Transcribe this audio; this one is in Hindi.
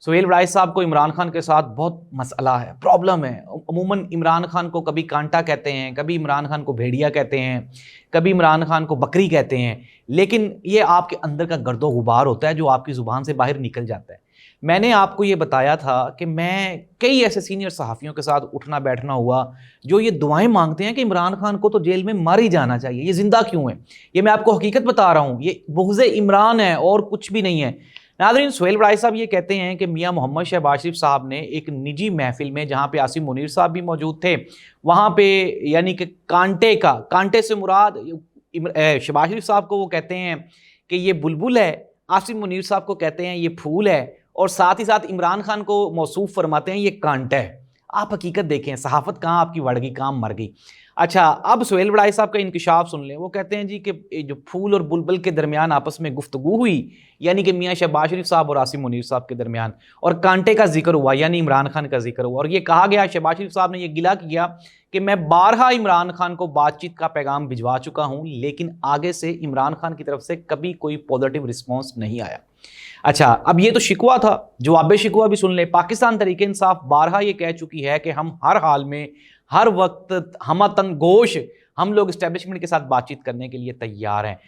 सुहेल वड़ाई साहब को इमरान खान के साथ बहुत मसला है, प्रॉब्लम है। अमूमन इमरान खान को कभी कांटा कहते हैं, कभी इमरान खान को भेड़िया कहते हैं, कभी इमरान खान को बकरी कहते हैं, लेकिन ये आपके अंदर का गर्दो गुबार होता है जो आपकी ज़ुबान से बाहर निकल जाता है। मैंने आपको ये बताया था कि मैं कई ऐसे सीनियर सहाफ़ियों के साथ उठना बैठना हुआ जो ये दुआएं मांगते हैं कि इमरान खान को तो जेल में मार ही जाना चाहिए, ये ज़िंदा क्यों है। ये मैं आपको हकीकत बता रहा हूँ, ये बुग़्ज़ इमरान है और कुछ भी नहीं है। नाज़रीन, सुहेल वड़ाई साहब ये कहते हैं कि मियां मोहम्मद शहबाज शरीफ साहब ने एक निजी महफिल में, जहां पे आसिम मुनीर साहब भी मौजूद थे, वहां पे यानी कि कांटे से मुराद शहबाज शरीफ साहब को वो कहते हैं कि ये बुलबुल है, आसिम मुनीर साहब को कहते हैं ये फूल है, और साथ ही साथ इमरान खान को मौसूफ फरमाते हैं ये कांटा है। आप हकीकत देखें, सहाफत कहाँ आपकी बढ़ गई, कहाँ मर गई। अच्छा, अब सुहेल वड़ाई साहब का इंकिशाफ सुन लें। वो कहते हैं जी कि जो फूल और बुलबुल के दरमियान आपस में गुफ्तगू हुई, यानी कि मियां शहबाज शरीफ साहब और आसिम मुनीर साहब के दरमियान, और कांटे का जिक्र हुआ, यानी इमरान खान का जिक्र हुआ, और ये कहा गया, शहबाज शरीफ साहब ने यह गिला किया कि मैं बारहा इमरान खान को बातचीत का पैगाम भिजवा चुका हूं, लेकिन आगे से इमरान खान की तरफ से कभी कोई पॉजिटिव रिस्पॉन्स नहीं आया। अच्छा, अब ये तो शिकवा था, जवाब शिकवा भी सुन ले। पाकिस्तान तहरीक इंसाफ बारहा ये कह चुकी है कि हम हर हाल में, हर वक्त, हम तंगोश, हम लोग इस्टेब्लिशमेंट के साथ बातचीत करने के लिए तैयार हैं।